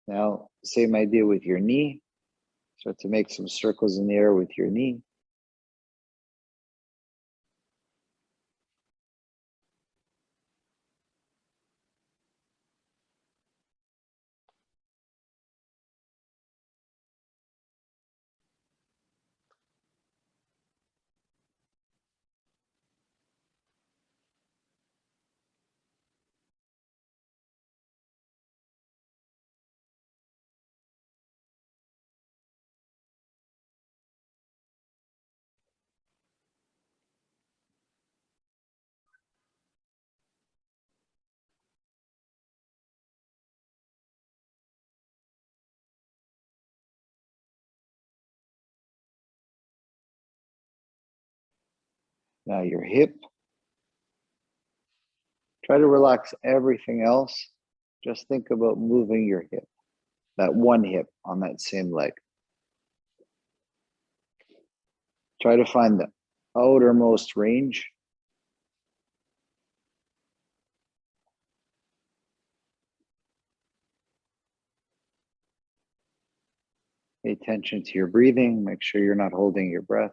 Now, same idea with your knee. Start to make some circles in the air with your knee. Now your hip. Try to relax everything else. Just think about moving your hip, that one hip on that same leg. Try to find the outermost range. Pay attention to your breathing. Make sure you're not holding your breath.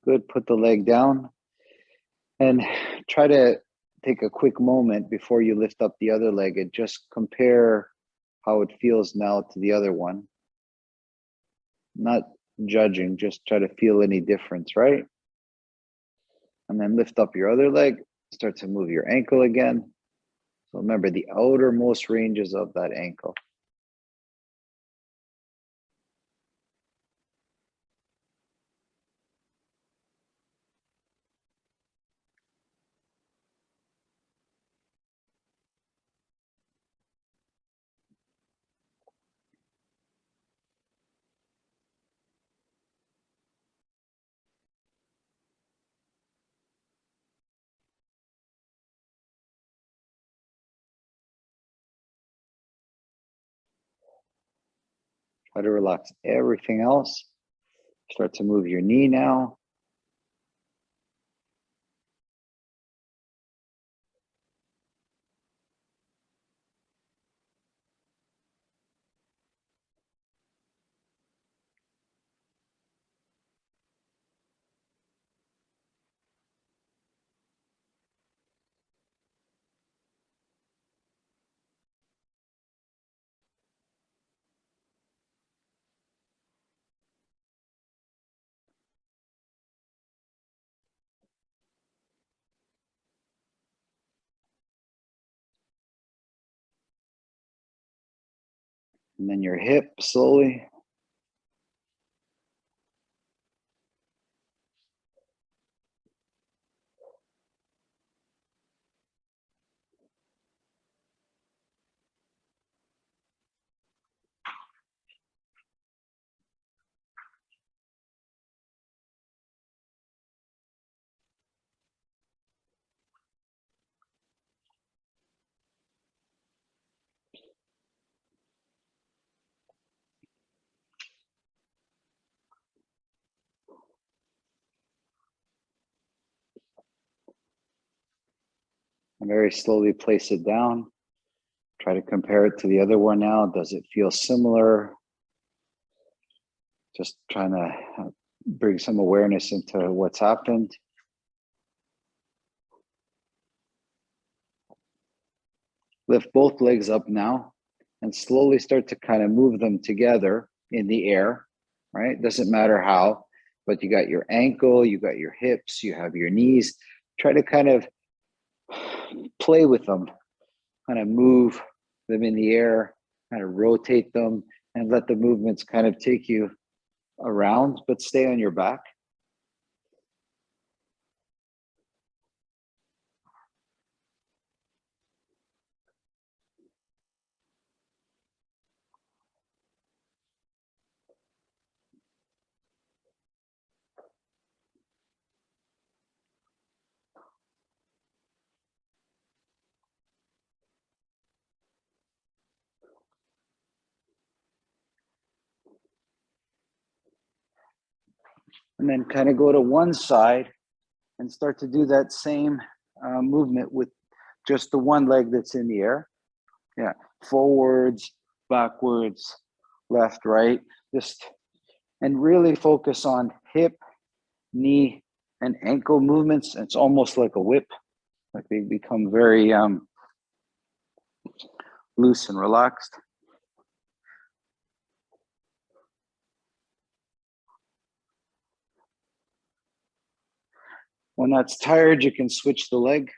Good. Put the leg down and try to take a quick moment before you lift up the other leg and just compare how it feels now to the other one. Not judging, just try to feel any difference, right? And then lift up your other leg, start to move your ankle again. So remember the outermost ranges of that ankle. Try to relax everything else. Start to move your knee now. And then your hip slowly. And very slowly place it down. Try to compare it to the other one now. Does it feel similar? Just trying to bring some awareness into what's happened. Lift both legs up now and slowly start to kind of move them together in the air, right? Doesn't matter how, but you got your ankle, you got your hips, you have your knees. Try to kind of play with them, kind of move them in the air, kind of rotate them and let the movements kind of take you around, but stay on your back. And then kind of go to one side and start to do that same movement with just the one leg that's in the air. Yeah, forwards, backwards, left, right. Just, and really focus on hip, knee, and ankle movements. It's almost like a whip. Like they become very loose and relaxed. When that's tired, you can switch the leg.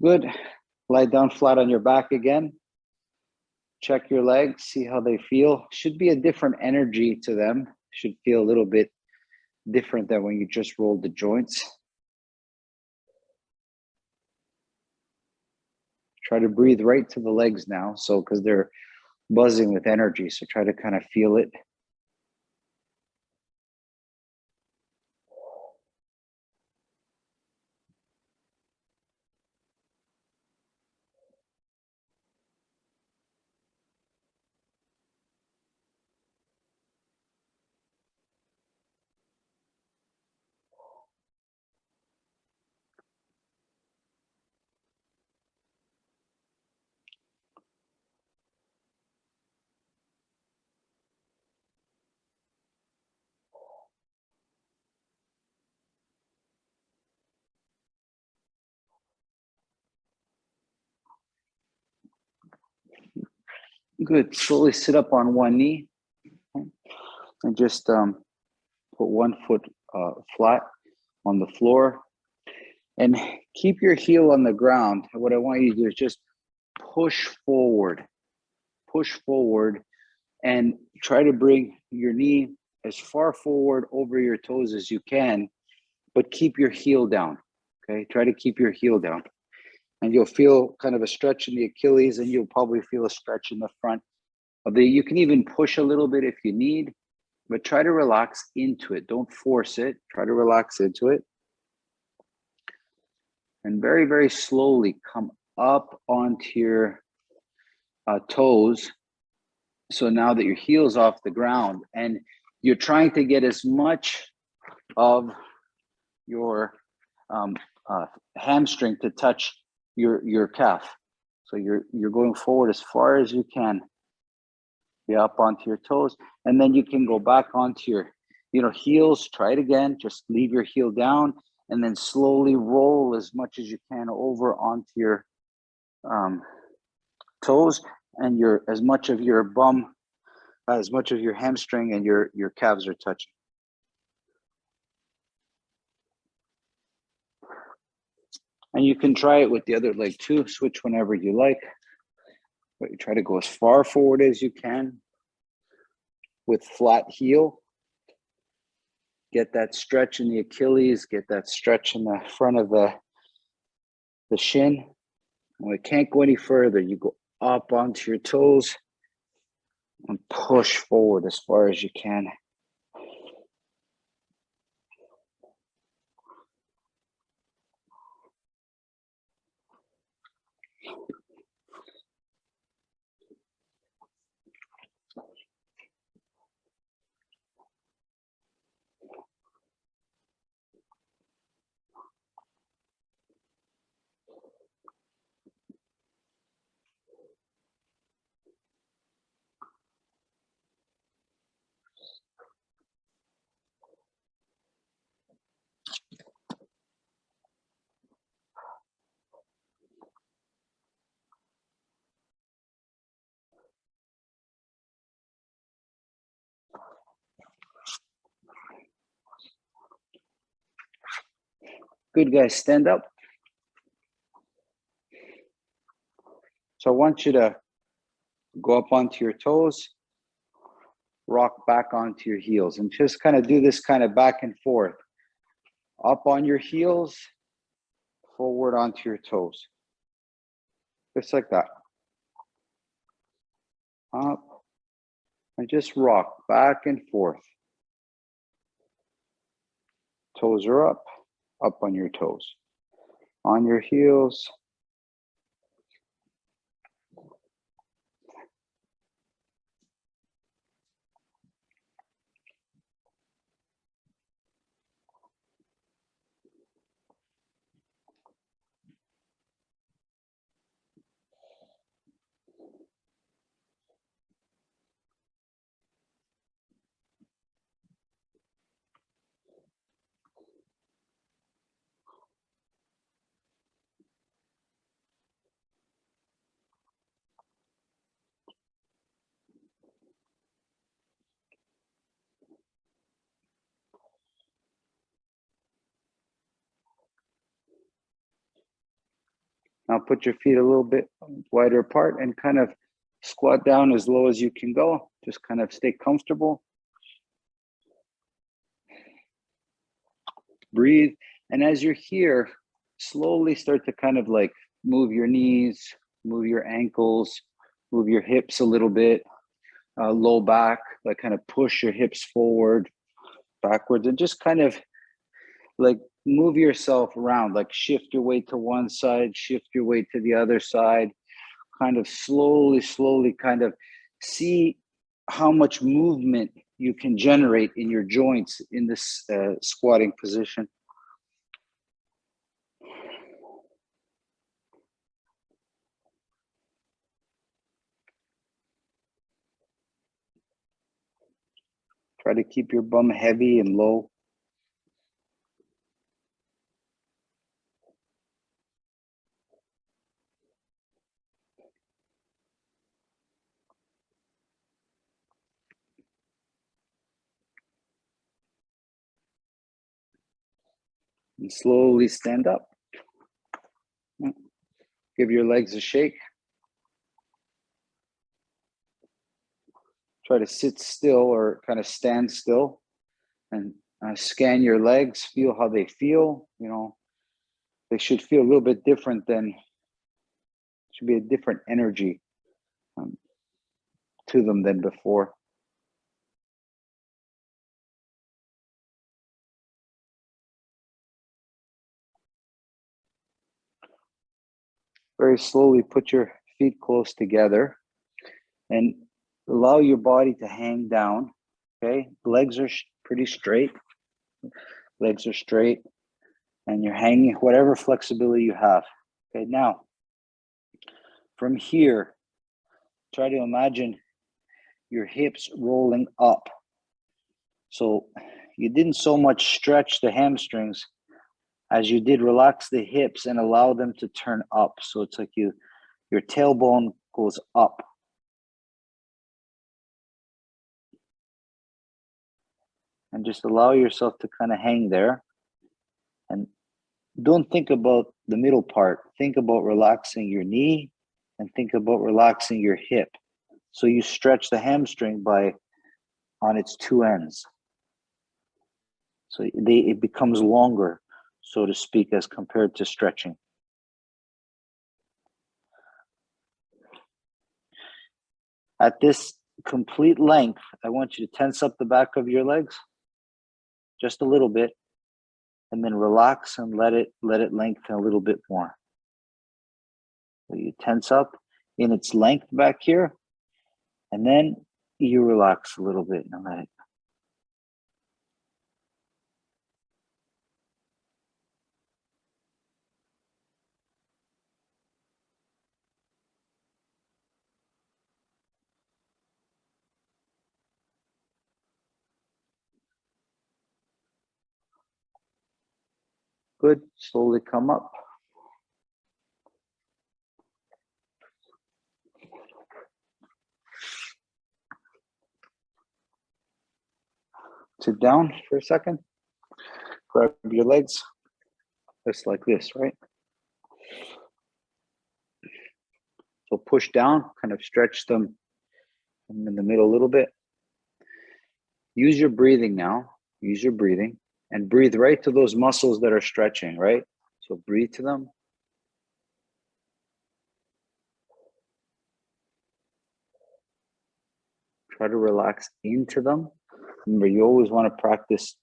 Good. Lie down flat on your back again. Check your legs, see how they feel. Should be a different energy to them. Should feel a little bit different than when you just rolled the joints. Try to breathe right to the legs now. So, because they're buzzing with energy. So try to kind of feel it. Good. Slowly sit up on one knee and just put one foot flat on the floor and keep your heel on the ground. What I want you to do is just push forward and try to bring your knee as far forward over your toes as you can, but keep your heel down. Okay, try to keep your heel down. And you'll feel kind of a stretch in the Achilles, and you'll probably feel a stretch in the front of the, you can even push a little bit if you need, but try to relax into it. Don't force it. Try to relax into it. And very, very slowly come up onto your toes. So now that your heel's off the ground and you're trying to get as much of your hamstring to touch your calf. So you're going forward as far as you can. Be up onto your toes, and then you can go back onto your heels. Try it again. Just leave your heel down, and then slowly roll as much as you can over onto your toes, and as much of your bum, as much of your hamstring and your calves are touching. And you can try it with the other leg too. Switch whenever you like. But you try to go as far forward as you can with flat heel. Get that stretch in the Achilles, get that stretch in the front of the shin. When it can't go any further, you go up onto your toes and push forward as far as you can. Good, guys, stand up. So I want you to go up onto your toes, rock back onto your heels, and just kind of do this kind of back and forth. Up on your heels, forward onto your toes. Just like that. Up, and just rock back and forth. Toes are up on your toes. On your heels. Now put your feet a little bit wider apart and kind of squat down as low as you can go. Just kind of stay comfortable. Breathe. And as you're here, slowly start to kind of like move your knees, move your ankles, move your hips a little bit, low back, like kind of push your hips forward, backwards, and just kind of like move yourself around, like shift your weight to one side, shift your weight to the other side, kind of slowly kind of see how much movement you can generate in your joints in this squatting position. Try to keep your bum heavy and low. And slowly stand up. Give your legs a shake. Try to sit still or kind of stand still and scan your legs, feel how they feel. You know, they should feel a little bit different than, should be a different energy to them than before. Very slowly put your feet close together and allow your body to hang down. Okay, legs are pretty straight. Legs are straight and you're hanging, whatever flexibility you have. Okay, now from here, try to imagine your hips rolling up. So you didn't so much stretch the hamstrings as you did relax the hips and allow them to turn up. So it's like your tailbone goes up. And just allow yourself to kind of hang there. And don't think about the middle part. Think about relaxing your knee and think about relaxing your hip. So you stretch the hamstring on its two ends. So it becomes longer, so to speak, as compared to stretching. At this complete length, I want you to tense up the back of your legs just a little bit, and then relax and let it lengthen a little bit more. So you tense up in its length back here, and then you relax a little bit and let it. Good. Slowly come up. Sit down for a second. Grab your legs. Just like this, right? So push down, kind of stretch them in the middle a little bit. Use your breathing now. Use your breathing and breathe right to those muscles that are stretching, right? So breathe to them. Try to relax into them. Remember, you always want to practice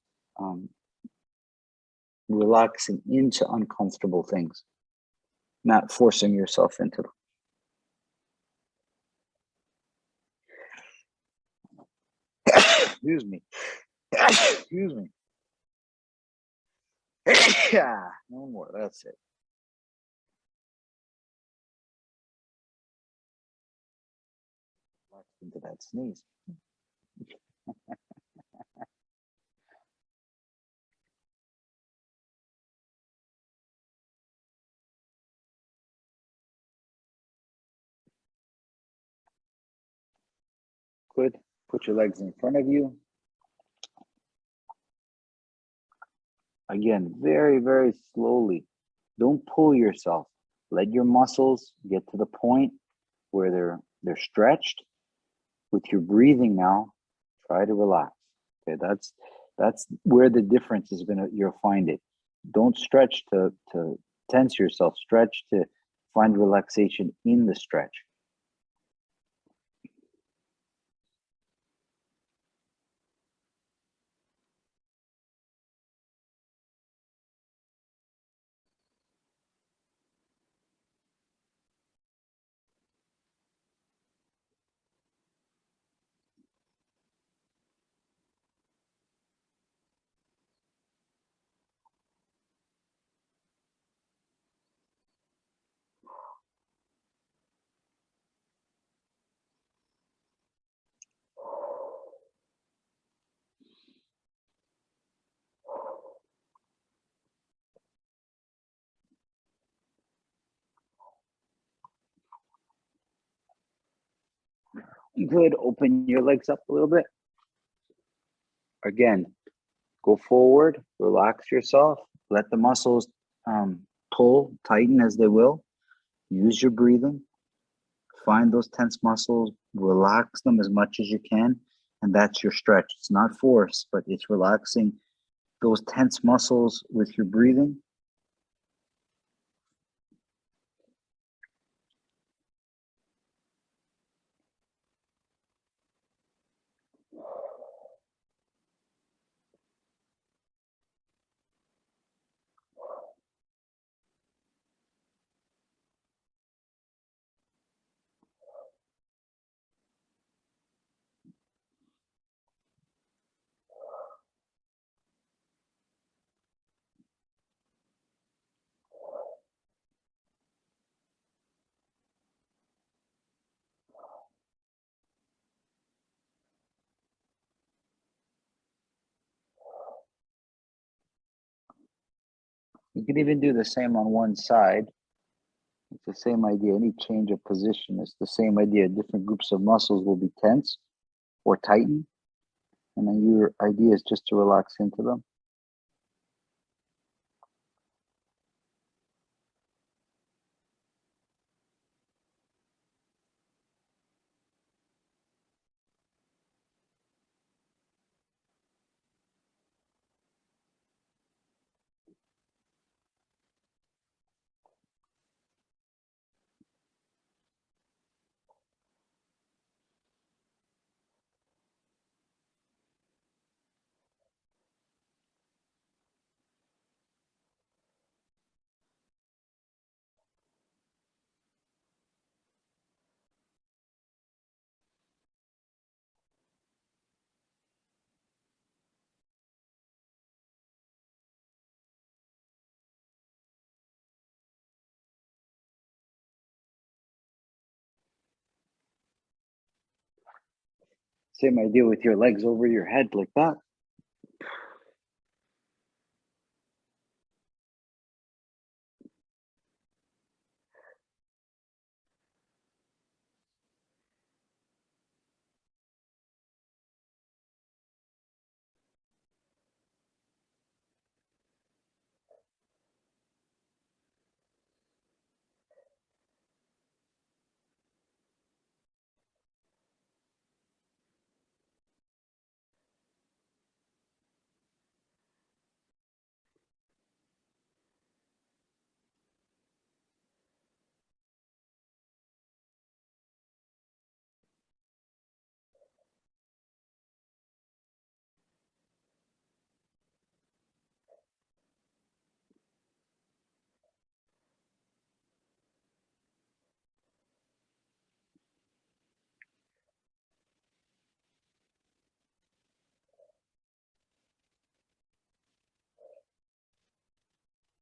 relaxing into uncomfortable things, not forcing yourself into them. Excuse me. Excuse me. Yeah, no more. That's it. Relax into that sneeze. Good. Put your legs in front of you. Again, very, very slowly. Don't pull yourself. Let your muscles get to the point where they're stretched. With your breathing now, try to relax. Okay, that's where the difference is gonna you'll find it. Don't stretch to tense yourself. Stretch to find relaxation in the stretch. Good. Open your legs up a little bit. Again, go forward, relax yourself, let the muscles pull, tighten as they will. Use your breathing, find those tense muscles, relax them as much as you can. And that's your stretch. It's not force, but it's relaxing those tense muscles with your breathing. You can even do the same on one side. It's the same idea. Any change of position, it's the same idea. Different groups of muscles will be tense or tighten. And then your idea is just to relax into them. Same idea with your legs over your head like that.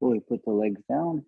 Fully put the legs down.